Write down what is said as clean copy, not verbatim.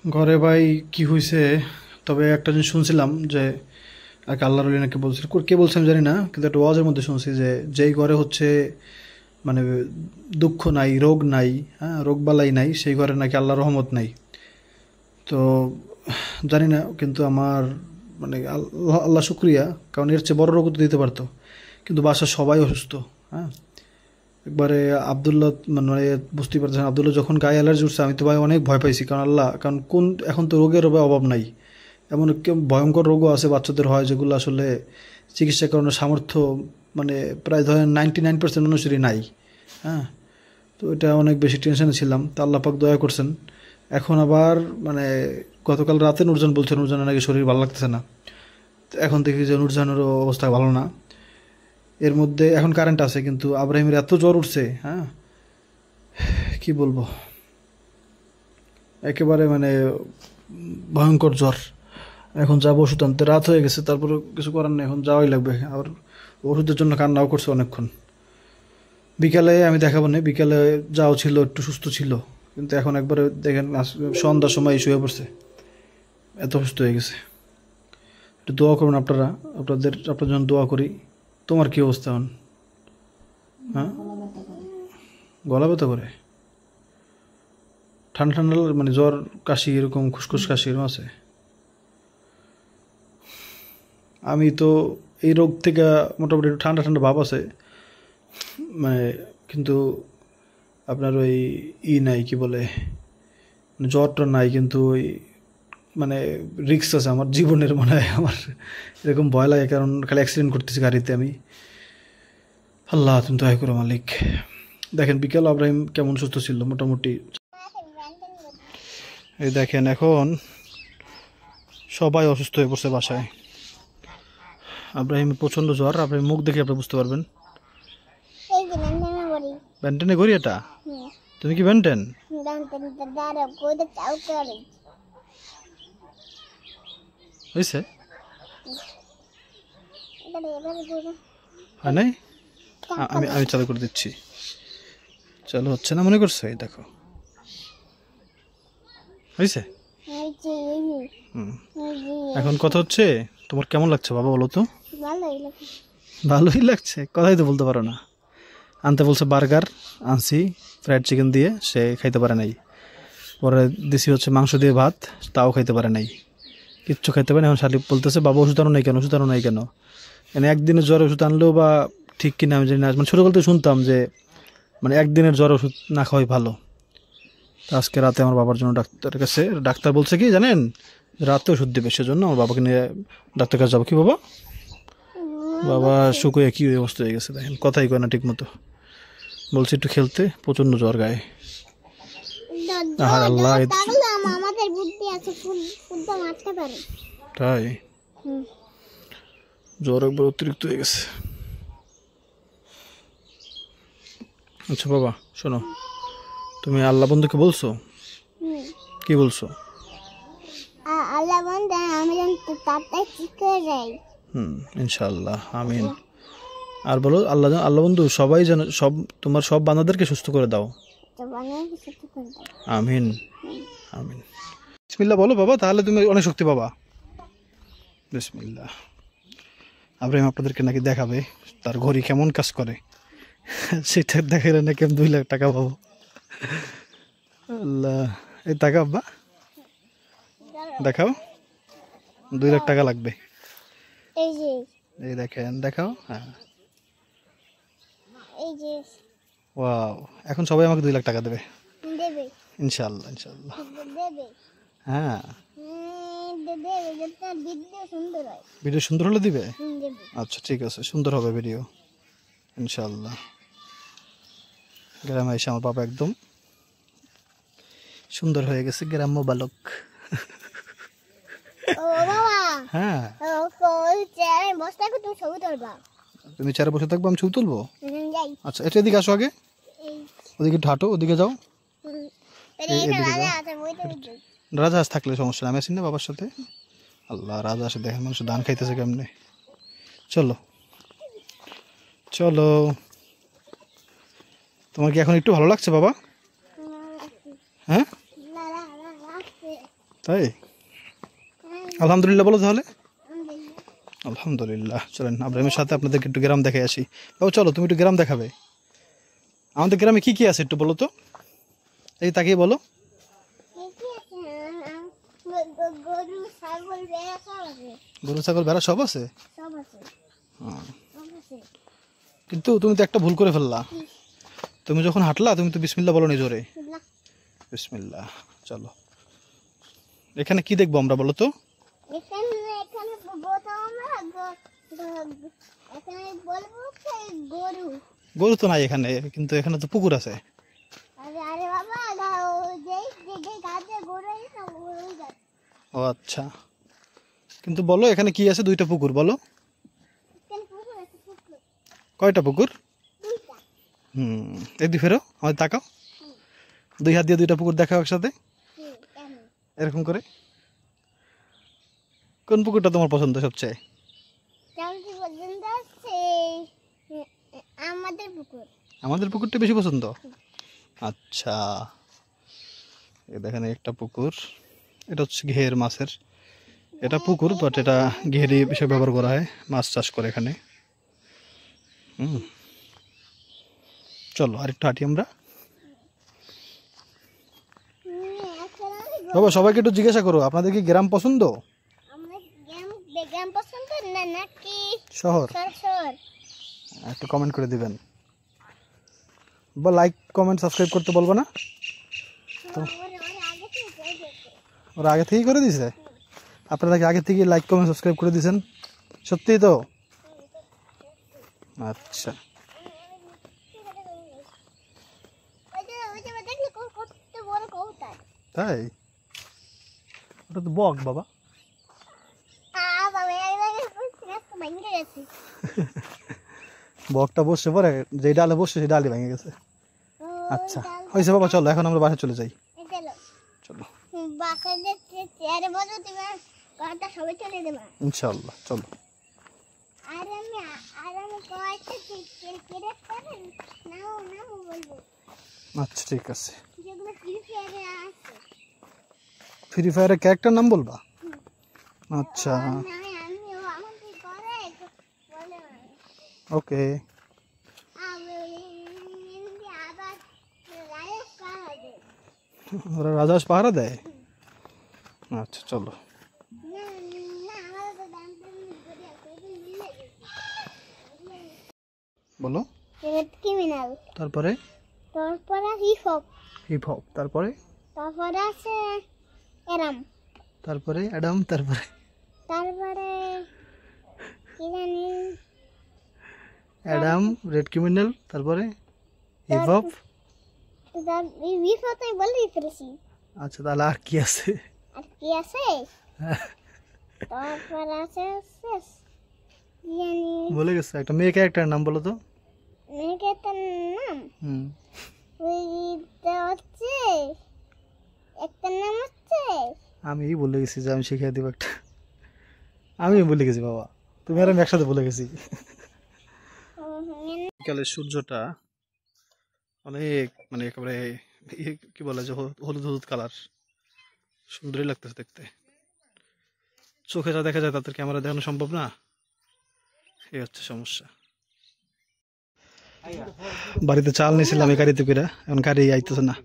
ঘরে ভাই কি হয়েছে? তবে একটা জিনিস শুনছিলাম যে আর কি আল্লাহর ওলি নাকি বলছিল, কে বলছে আমি জানি না, কিন্তু একটা ওয়াজের মধ্যে শুনছি যে যেই ঘরে হচ্ছে মানে দুঃখ নাই, রোগ নাই, হ্যাঁ, রোগ বালাই নাই, সেই ঘরে নাকি আল্লাহর রহমত নাই। তো জানি না, কিন্তু আমার মানে আল্লাহ আল্লাহ শুক্রিয়া, কারণ এর চেয়ে বড় রোগ তো দিতে পারতো, কিন্তু বাসার সবাই অসুস্থ। হ্যাঁ, একবারে আবদুল্লাহ মানে বুঝতেই পারছেন, আবদুল্লাহ যখন গায়ে অ্যালার্জি উঠছে আমি তো ভাই অনেক ভয় পাইছি, কারণ আল্লাহ, কারণ কোন এখন তো রোগের অভাব নাই, এমন ভয়ঙ্কর রোগও আছে বাচ্চাদের হয় যেগুলো আসলে চিকিৎসা করানোর সামর্থ্য মানে প্রায় ধরেন 99% মানুষেরই নাই। হ্যাঁ, তো এটা অনেক বেশি টেনশনে ছিলাম, তা আল্লাহ পাক দয়া করছেন। এখন আবার মানে গতকাল রাতে নুরজান বলছেন নুরজানের নাকি শরীর ভালো লাগতেছে না। তো এখন দেখি যে নুরজানেরও অবস্থা ভালো না। এর মধ্যে এখন কারেন্ট আছে, কিন্তু আব্রাহিমের এত জ্বর উঠছে, হ্যাঁ, কি বলবো, একেবারে মানে ভয়ঙ্কর জ্বর। এখন যাবো ওষুধ আনতে, রাত হয়ে গেছে, তারপরে কিছু করার নেই, এখন যাওয়াই লাগবে। আর ওষুধের জন্য কান্নাও করছে অনেকক্ষণ। বিকালে আমি দেখাবো না, বিকালে যাও ছিল, একটু সুস্থ ছিল, কিন্তু এখন একবারে দেখেন সন্ধ্যার সময় শুয়ে পড়ছে, এত সুস্থ হয়ে গেছে। একটু দোয়া করুন আপনারা, আপনার জন্য দোয়া করি। তোমার কি অবস্থা এখন? হ্যাঁ, গলা ব্যথা করে? ঠান্ডা ঠান্ডা মানে জ্বর, কাশি, এরকম খুসখুস কাশি এরকম আছে? আমি তো এই রোগ থেকে মোটামুটি একটু ঠান্ডা ঠান্ডা ভাব আছে, মানে, কিন্তু আপনার ওই নাই, কি বলে, মানে জ্বরটা নাই, কিন্তু ওই মানে রিস্ক আছে আমার জীবনের, মনে হয় আমার এরকম ভয় লাগে, কারণ খালি অ্যাক্সিডেন্ট করতেছি গাড়িতে আমি। আল্লাহ তুমি দয়া করো মালিক। দেখেন বিকেল আব্রাহিম কেমন সুস্থ ছিল মোটামুটি। এই দেখেন এখন সবাই অসুস্থ হয়ে পড়ছে বাসায়। আব্রাহিমের প্রচণ্ড জ্বর, আব্রাহিম মুখ দেখে আপনি বুঝতে পারবেন। ব্যান্টেনে করি এটা? তুমি কি ব্যান্টেন? হয়েছে? হয় নাই? আমি আমি চালু করে দিচ্ছি। চালু হচ্ছে না মনে করছো? এই দেখো, হয়েছে। এখন কথা হচ্ছে, তোমার কেমন লাগছে বাবা বলো তো? ভালোই লাগছে, কথাই তো বলতে পারো না। আনতে বলছে বার্গার, আনছি ফ্রাইড চিকেন দিয়ে, সে খাইতে পারে নাই। পরে দিছি হচ্ছে মাংস দিয়ে ভাত, তাও খাইতে পারে নাই, কিচ্ছু খাইতে পারে না। এখন শালি বলতেছে বাবা ওষুধ আনো নাই কেন, ওষুধ আনো নাই কেন। মানে একদিনের জ্বর ওষুধ আনলেও বা ঠিক কিনা আমি জানি না, মানে ছোটোবেলা থেকে শুনতাম যে মানে একদিনের জ্বর ওষুধ না খাওয়াই ভালো। তো আজকে রাতে আমার বাবার জন্য ডাক্তারের কাছে, ডাক্তার বলছে কি জানেন, রাতে ওষুধ দেবে, সেজন্য আমার বাবাকে নিয়ে ডাক্তার কাছে যাবো। কি বাবা, বাবা শুকুয়ে কি অবস্থা হয়ে গেছে দেখেন, কথাই কয় না ঠিক মতো। বলছি একটু খেলতে, প্রচণ্ড জ্বর গায়ে। আর আল্লাহ, তাই জ্বর একবার অতিরিক্ত হয়ে গেছে। আচ্ছা বাবা শোনো, তুমি আল্লাহ বন্ধুকে বলছো? কি বলছো? ইনশাআল্লাহ, আমিন। আর বলো আল্লাহ, আল্লাহ বন্ধু সবাই যেন, সব তোমার সব বান্দাদেরকে সুস্থ করে দাও, আমিন আমিন। বিসমিল্লাহ বলো বাবা, তাহলে তুমি অনেক শক্তি পাবা। বিসমিল্লাহ। আব্রাহিম আপনাদেরকে নাকি দেখাবে তার ঘড়ি কেমন কাজ করে, সেটা দেখালে নাকি আমি 2 লাখ টাকা পাবো। আল্লাহ, এই টাকা আব্বা দেখাও, 2 লাখ টাকা লাগবে। এই দেখেন, দেখাও। হ্যাঁ, ওয়াও, এখন সবাই আমাকে 2 লাখ টাকা দেবে ইনশাল্লাহ, ইনশাল্লাহ। হ্যাঁ, ভিডিও সুন্দর হলে দিবে। আচ্ছা ঠিক আছে, সুন্দর হবে ভিডিও ইনশাল্লাহ। গ্রামে এসে আমার বাবা একদম সুন্দর হয়ে গেছে, গ্রাম্য বালক। হ্যাঁ, তুমি চেয়ারে বসে থাকবো, আমি ছবি তুলবো। আচ্ছা এটা এদিকে আসো আগে, ওদিকে হাঁটো, ওদিকে যাও। রাজহাঁস থাকলে সমস্যা, আমি আছি না বাবার সাথে। আল্লাহ, রাজহাঁসে দেখেন মানুষ ধান খাইতেছে কেমনে। চলো চলো, তোমার কি এখন একটু ভালো লাগছে বাবা? হ্যাঁ, তাই আলহামদুলিল্লাহ বলো তাহলে। আলহামদুলিল্লাহ। চলেন আব্রাহিমের সাথে আপনাদেরকে একটু গ্রাম দেখে আসি। বাবু চলো, তুমি একটু গ্রাম দেখাবে। আমাদের গ্রামে কি কি আছে একটু বলো তো, এই তাকিয়ে বলো। গরু ছাগল ভেড়া সব আছে। কিন্তু তুমি তো একটা ভুল করে ফেললা। তুমি যখন হাঁটলা তুমি তো বিসমিল্লাহ বলো নি জোরে। বিসমিল্লাহ। চলো এখানে কি দেখবো আমরা বলো তো। গরু তো নাই এখানে, কিন্তু এখানে তো পুকুর আছে। ও আচ্ছা, কিন্তু বলো এখানে কি আছে। দুইটা পুকুর বলো। কয়টা পুকুর? এদিকে ফেরো, আমাদের তাকাও। দুই হাত দিয়ে দুইটা পুকুর দেখাও একসাথে এরকম করে। কোন পুকুরটা তোমার পছন্দ সবচেয়ে? আমাদের পুকুরটা বেশি পছন্দ। আচ্ছা, দেখেন একটা পুকুর, এটা হচ্ছে ঘের মাছের। এটা পুকুর বাট এটা ঘেরি বিষয় ব্যবহার করা হয়, মাছ চাষ করে এখানে। চলো আরেকটু হাঁটি আমরা। বাবা সবাইকে একটু জিজ্ঞাসা করো, আপনাদের কি গ্রাম পছন্দ শহর? একটু কমেন্ট করে দিবেন বা লাইক কমেন্ট সাবস্ক্রাইব করতে বলবো না তো? ওরা আগে থেকেই করে দিয়েছে। আপনারা কি আগে থেকে লাইক কমেন্ট সাবস্ক্রাইব করে দিয়েছেন? সত্যিই তো? আচ্ছা, তাই? ওটা তো বক বাবা। বকটা বসে পরে যে ডালে বসে সেই ডালে ভেঙে গেছে। আচ্ছা হয়েছে বাবা, চলো এখন আমরা বাসায় চলে যাই। চলো ইনশাআল্লাহ, চলো। আচ্ছা ঠিক আছে। ফ্রি ফায়ারের ক্যারেক্টার নাম বলবা? আচ্ছা ওকে। ওরা রাজহাঁস পাহারা দেয়? আচ্ছা চলো। বলো। তারপরে হিপ হপ, তারপরে আছে অ্যাডাম, তারপরে অ্যাডাম, তারপরে কি জানি অ্যাডাম রেড ক্রিমিনাল, তারপরে হিপ হপ। বলেই ফেলেছি। আচ্ছা তাহলে আর কি আছে? তারপর আছে বলে গেছে। একটা মেয়ে ক্যারেক্টারের নাম বলো তো। মেয়ে ক্যারেক্টার নাম হচ্ছে একটার নাম হচ্ছে, আমি বলে গেছি যে আমি শিখিয়ে দিব একটা। আমি বলে গেছি বাবা, তুমি আর আমি একসাথে বলে গেছি। বিকালের সূর্যটা অনেক মানে একেবারে কি বলে যে হলুদ হলুদ কালার, সুন্দরই লাগতেছে দেখতে। চোখে যা দেখা যায় তাদের ক্যামেরা দেখানো সম্ভব না, এই হচ্ছে সমস্যা। বাড়িতে চাল নিয়েছিলাম এই গাড়িতে করে, এখন গাড়ি আইতেছে না।